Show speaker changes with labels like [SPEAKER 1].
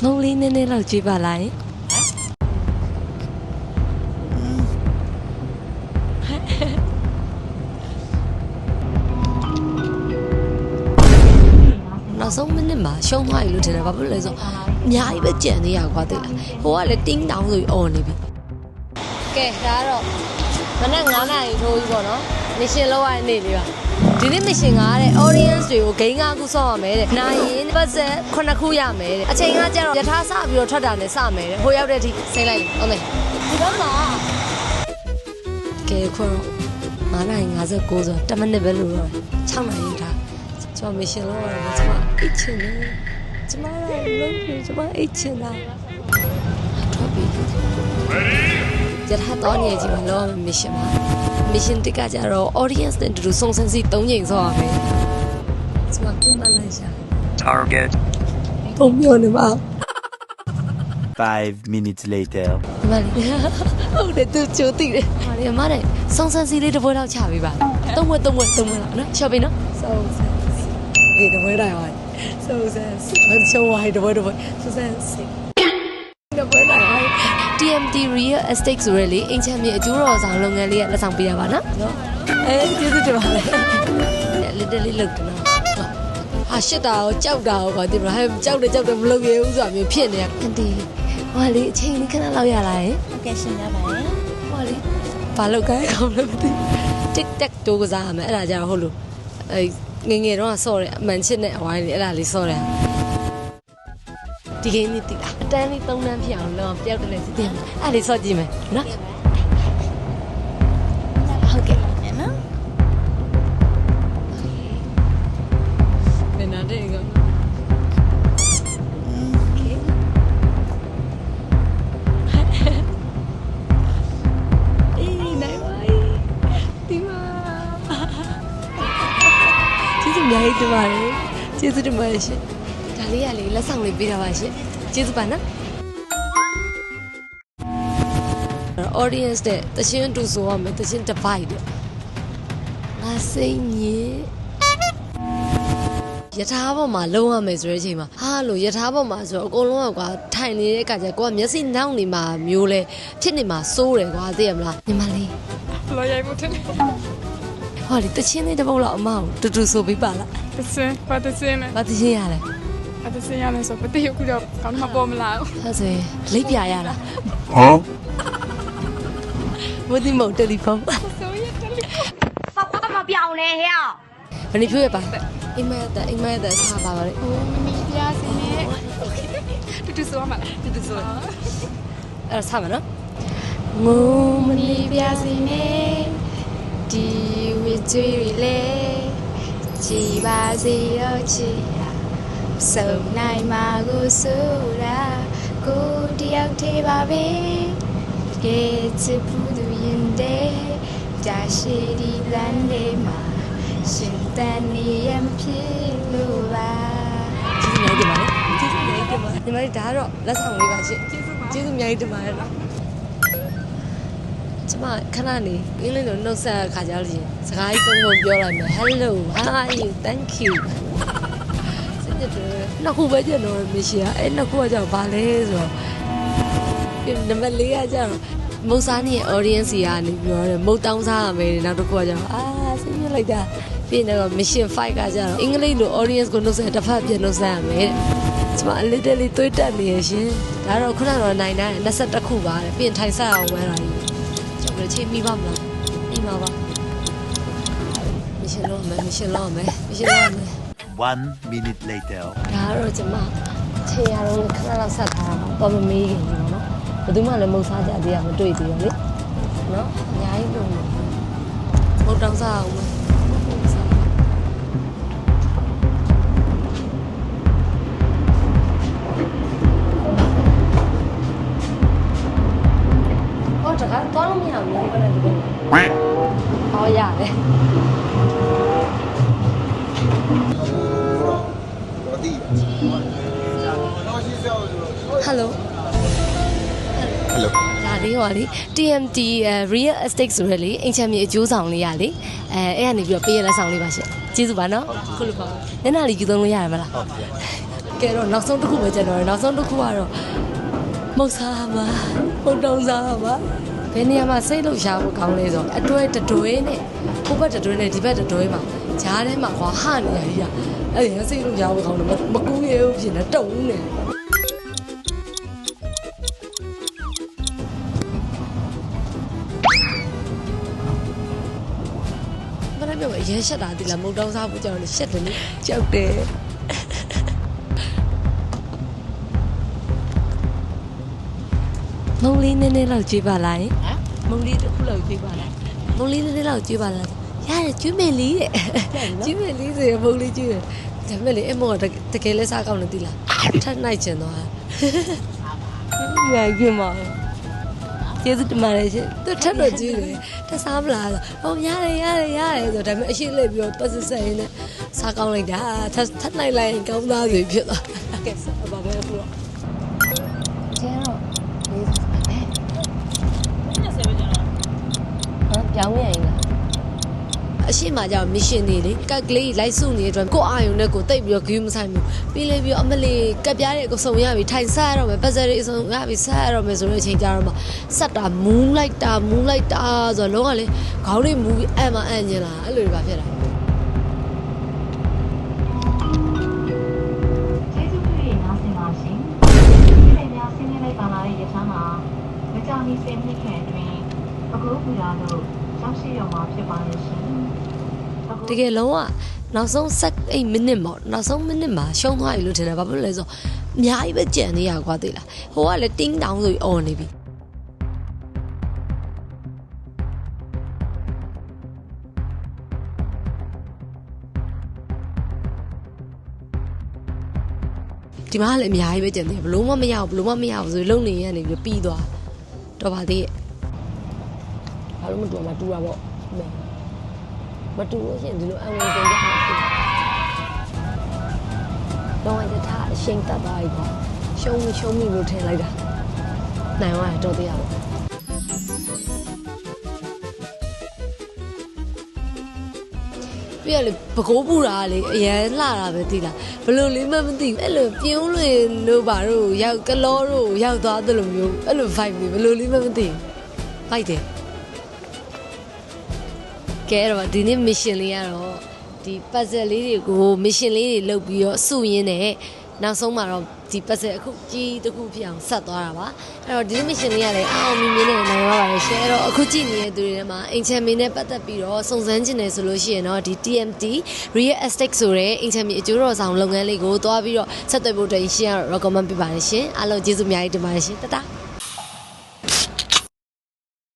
[SPEAKER 1] ငုံလေးနည်းနည်းလောက်ကြည့်ပါလားနောက်ဆုံးမိနစ်မှာရှုံးသွားပြီလို့ထင်တယ်ဘာဖြစ်လဲဆိုအများကြီးပဲကြံနေရကွာသိလားဟိုကလည်းတင်းတောင်းဆိုပြီးអော်နေပြီကဲဒါကတော့မနက်9 နာရီထိုးပြီပေါ့နော်မရှင်လောက်ရတဲ့နေ့လေးပါဒီနေ့မရှင်ကတဲ့ audience တွေကိုဂိမ်းကားခုဆော့ရမယ်တဲ့နိုင်ရင်ပတ်စက်9ခုရမယ်တဲ့အချိန်ကကျတော့ယထာစပြီးတော့ထွက်တာနဲ့စမယ်တဲ့ဟိုရောက်တဲ့အထိစိမ့်လိုက်ပြီဟုတ်မယ်ဒီဘက်မှာကဲခေါ်9 နာရီ 59ဆို10မိနစ်ပဲလို့တော့6 နာရီထားကျွန်တော်မရှင်လောက်ရတယ်ကျွန်မအိတ်ချင်တယ်ကျွန်မလည်းလုံးပြီးကျွန်မအိတ်ချင်တာထွက်ပြီယထာတော့နေကြည့်မလို့မရှင်ပါmission တကကြတော့ audience နဲ့တူတူစုံစမ်းစီ3ချိန်ဆော့ရမယ်။ကျွန်မပြန်မလိုက်ရှာ
[SPEAKER 2] Target
[SPEAKER 1] ပုံပြောနေပါ
[SPEAKER 2] 5 minutes later
[SPEAKER 1] မလေးဟုတ်တယ်သူချိုးသိတယ်။ဟာလေအမနဲ့စုံစမ်းစီလေးတစ်ပွဲတော့ချပေးပါ။3ပွဲလောက်နော်ချော်ပြီနော်။စုံစမ်းစီဒီတစ်ပွဲတိုင်းပါ။စုံစမ်းစီမချိုးဝိုင်းတစ်ပွဲစုံစမ်းစီတစ်ပွဲတိုင်း TMT Real Estate ဆိုရဲလေအင်ချမ်းမြေအကျိုးတော်ဆောင်လုပ်ငန်းလေးကလက်ဆောင်ပေးရပါနော်ကျေးဇူးတင်ပါတယ်လက်တလေးလုပ်တယ်နော်ဟာရှစ်တာကိုကြောက်တာကိုပါတင်မလားဟဲ့ကြောက်တယ်မလုပ်ရဘူးဆိုတာမျိုးဖြစ်နေရအန်တီဟိုလေအချိန်လေးခဏလောက်ရလာရင်
[SPEAKER 3] ဟုတ်ကဲ့ရှင်ရပါတယ်
[SPEAKER 1] ဟိုလေဘာလုပ်ခိုင်းကောင်းလဲမသိ TikTok တိုးကစားရမယ်အဲ့ဒါကြတော့ဟုတ်လို့ငယ်တော့ဆော့တယ်အမှန်ချစ်နဲ့အဝိုင်းလေးအဲ့ဒါလေးဆော့တယ်ဒီကိန်းလေးတိအတန်းလေး3တန်းဖြစ်အောင်လောပျောက်တယ်လေစီတင်အဲ့လေးစော့ကြည့်မယ်နော်ဟုတ်ကဲ့
[SPEAKER 3] နော်
[SPEAKER 1] ဘယ်နာတဲ့ကအေးနိုင်ပါဒီမှာကျေးဇူးများကြီးတင်ပါတယ်ကျေးဇူးတင်ပါတယ်ရှင်ဒါလေးကလေလက်ဆောင်လေးပေးတာပါရှင်ကျေးဇူးပါနော် audience တဲ့တချင်းတူဆိုရမယ်တချင်း divide တဲ့ငါစိတ်ညစ်ယထာဘောမှာလုံးဝမယ်ဆိုတဲ့အချိန်မှာဟာလို့ယထာဘောမှာဆိုတော့အကုန်လုံးကကွာထိုင်နေတဲ့အခါကျကိုကမျက်စိနှောင်းနေမှာမျိုးလဲဖြစ်နေမှာစိုးတယ်ကွာသိရမလားညီမလေး
[SPEAKER 3] လော်ရိုက်ဖို့ထင်တယ်
[SPEAKER 1] ဟောလေတချင်းလေးတစ်ပုတ်လောက်အမကိုတူတူဆိုပေးပါလား
[SPEAKER 3] တချင်းဘာတချင်းလဲ
[SPEAKER 1] ဘာတချင်းရလဲ
[SPEAKER 3] ဘာတချင်းရလဲဆိုပတိခုတော့ကောင်းမှပေါ်မလား
[SPEAKER 1] ဟုတ်ဆိုရင်လိပ်ပြရလား
[SPEAKER 2] ဟမ်
[SPEAKER 1] မဒီမို့တယ်လီဖုန်း
[SPEAKER 3] 发话嘛表呢呀？
[SPEAKER 1] ဘယ်နည်းဖြစ်ပါအိမ်မက်တဲ့စားပါပါလေ
[SPEAKER 3] 你家是呢？တူတူဆိုမှာတူတူဆို
[SPEAKER 1] အဲ့ဒါစားမနော်
[SPEAKER 3] ငိုမလီပြစီနေဒီဝီကျွေးလေကြည်ပါစေရောချီယာစုံနိုင်မှာကိုဆိုတာကိုတယောက်သေးပါပဲကဲချစ်ဘူးသူရင်တဲ့ကြာရှိဒီလမ်းလေးမှာရှင်တန်နေရမဖြစ်လို့ပါ
[SPEAKER 1] ကျေးဇူးများတင်ပါတယ်ညီမလေးဒါကတော့လက်ဆောင်လေးပါရှင့်ကျေးဇူးများတင်ပါတယ်နော်ကျမခဏနေအင်္ဂလိပ်လိုနှုတ်ဆက်ခါကြလို့ရှင်စကားကြီးသုံးဖို့ပြောလိုက်မယ် hello how are you thank you စင်တဲ့နောက်ခုပဲကျတော့မရှိရအဲ့နောက်ခုကကြောင့်ဘာလဲဆိုတော့နံပါတ်4ကကျတော့မုတ်စားနေ audience ကြီးကနေပြောတယ်မုတ်တောင်းစားရမယ်နောက်တစ်ခုကကျတော့ဆင်းပြလိုက်တာပြီးတော့ mission 5ကကျတော့အင်္ဂလိပ်လို audience ကိုနှုတ်ဆက်တစ်ဖက်ပြန်နှုတ်ဆက်ရမယ်ကျမအလစ်တလေးတွေးတက်နေရရှင်ဒါတော့ခုနကတော့နိုင်တိုင်း21ခုပါတဲ့ပြင်ထိုင်ဆက်အောင်ဝဲတာကြီးကျွန်တော်ချိန်မိပါမလားအိမ်မှာပါမရှင်လုံးမယ်
[SPEAKER 2] 1 minute later
[SPEAKER 1] ဒါတော့ကျမချိန်ရတော့ခဏလောက်ဆက်ထားတာတော့မမေးခင်ကြီးပေါ့နော်ဘယ်သူမှလည်းမုတ်စားကြသေးရမတွေ့သေးဘူးလေနော်အများကြီးလို့မုတ်တောင်းစားအောင်မယ်တကားတော့မရဘူးဘယ်နဲ့ဒီဘက်ဟောရတယ်ဟယ်လိုဒါလေးဟောလေ TMT Real Estate ဆိုရလေအင်ချမ်းမြေအကျိုးဆောင်လေးရလေအဲ့ကနေပြီးတော့ပေးရလက်ဆောင်လေးပါရှင့်ကျေးဇူးပါနော်ခုလိုပါညနာလေးယူသုံးလို့ရတယ်မလားကဲ ကဲတော့နောက်ဆုံးတစ်ခုပဲကျန်တော့တယ်နောက်ဆုံးတစ်ခုကတော့မုတ်စားမှာမုတ်တုံးစားမှာဘယ်နေရာမှာစိတ်လို့ရှာဖို့ကောင်းလဲဆိုအတွဲတတွဲနဲ့ဟိုဘက်တတွဲနဲ့ဒီဘက်တတွဲမှာဂျားထဲမှာကွာဟနေရကြီးอ่ะအဲ့ဒီစိတ်လို့ရှာဖို့ကောင်းတယ်မကူးရဲဘူးဖြစ်နေတုံနေမနေ့ပြောရဲရှက်တာဒီလားမုတ်တောင်းစားဖို့ကြောက်လို့ရှက်တယ်လေကြောက်တယ်မုံလေးနည်းနည်းလောက်ကြွေးပါလားဟမ်မုံလေးတစ်ခုလောက်ကြွေးပါလားမုံလေးနည်းနည်းလောက်ကြွေးပါလားရတယ်ကျွေးမယ်လေးတဲ့ကျွေးမယ်လေးဆိုရင်မုံလေးကျွေးတယ်ဒါပေမဲ့လေအမေကတကယ်လဲစားကောင်းတယ်သိလားထပ်နိုင်ချင်တော့ငါကြည့်မှာကျေးဇူးတင်ပါတယ်ရှင်သူထပ်တော့ကျွေးတယ်ထပ်စားမလားဆိုဟောရတယ်ဆိုဒါပေမဲ့အရှိလိုက်ပြီးတော့ပတ်စဆက်ရင်းနဲ့စားကောင်းလိုက်တာထပ်နိုင်လိုက်ရင်ကောင်းသားဆိုဖြစ်သွားကဲစားပါပဲအခုတော့ကျန်တော့ပြောင်းမြန်လားအရှိမကြောင့်မရှင်နေလေကက်ကလေးလိုက်စုနေတဲ့အတွက်ကိုအာယုံနဲ့ကိုတိတ်ပြီးတော့ဂယူးမဆိုင်ဘူးပြီးလေပြီးတော့အမလေးကက်ပြားတဲ့အကုစုံရပြီထိုင်ဆက်ရတော့မယ်ပတ်စရီအစုံရပြီဆက်ရတော့မယ်ဆိုတဲ့အချိန်ကြတော့မှဆက်တာမူးလိုက်တာဆိုတော့လုံးဝလေခေါင်းလေးမူးပြီးအံ့ညင်လာအဲ့လိုတွေပါဖြစ်တာ
[SPEAKER 4] ကျေးဇူးပြု၍နားဆင်ပါရှင်ဒီနေ့များဆင်းရဲလိုက်ပါလာတဲ့ရထားမှာမကြာမီ10မိနစ်ခန့်အတွင်းအကူပူလာလို့ရောက်ရှိရောက်မှာဖြစ်ပါရဲ့ရှင်
[SPEAKER 1] တကယ်လုံးဝနောက်ဆုံး8မိနစ်ပေါ့နောက်ဆုံးမိနစ်မှာရှုံးသွားပြီလို့ထင်တယ်ဘာဖြစ်လို့လဲဆိုအများကြီးပဲကြံနေရကွာသိလားဟိုကလည်းတင်းတောင်းဆိုပြီးអော်နေပြီဒီမှာလည်းအများကြီးပဲကြံနေဘလို့မမရဘူးဆိုလုံနေရနေပြီးပြီးသွားတော့ပါသေးရဲ့ဘာလို့မတူမှာတူတာပေါ့မတူလို့ရှိရင်ဒီလိုအံဝင်တင်ကြမှာဖြစ်တော့အဲ့ဒါအရှိန်တက်သွားပြီပေါ့ရှုံးမိလို့ထင်လိုက်တာနိုင်သွားတော့သေးရပါပြရလေပကိုးပူတာလေအရန်လှတာပဲသိလားဘလို့လေးမသိဘူးအဲ့လိုပြင်းလွင်လို့ပါတော့ရောက်ကလောတို့ရောက်သွားသလိုမျိုးအဲ့လို vibe ဘလို့လေးမသိဘူး vibe တယ်ကဲတော့ဒီနေ့ mission လေးကတော့ဒီ puzzle လေးတွေကို mission လေးတွေလုပ်ပြီးတော့စုရင်းနဲ့နောက်ဆုံးမှာတော့ဒီ puzzle အခုကြီးတစ်ခုဖြစ်အောင်ဆက်သွားတာပါအဲ့တော့ဒီနေ့ mission လေးကလည်းအောင်မြင်မြင်နဲ့နိုင်သွားပါတယ်ရှင်အဲ့တော့အခုကြည့်နေတဲ့သူတွေထဲမှာအင်ချမ်မီနဲ့ပတ်သက်ပြီးတော့စုံစမ်းခြင်းတယ်ဆိုလို့ရှိရင်တော့ဒီ TMT Real Estate ဆိုတဲ့အင်ချမ်မီအကျိုးတော်ဆောင်လုပ်ငန်းလေးကိုတွားပြီးတော့ဆက်သွယ်ဖို့အတွက်ရှင်ကတော့ recommend ပေးပါတယ်ရှင်အားလုံးကျေးဇူးအများကြီးတင်ပါတယ်ရှင်တတား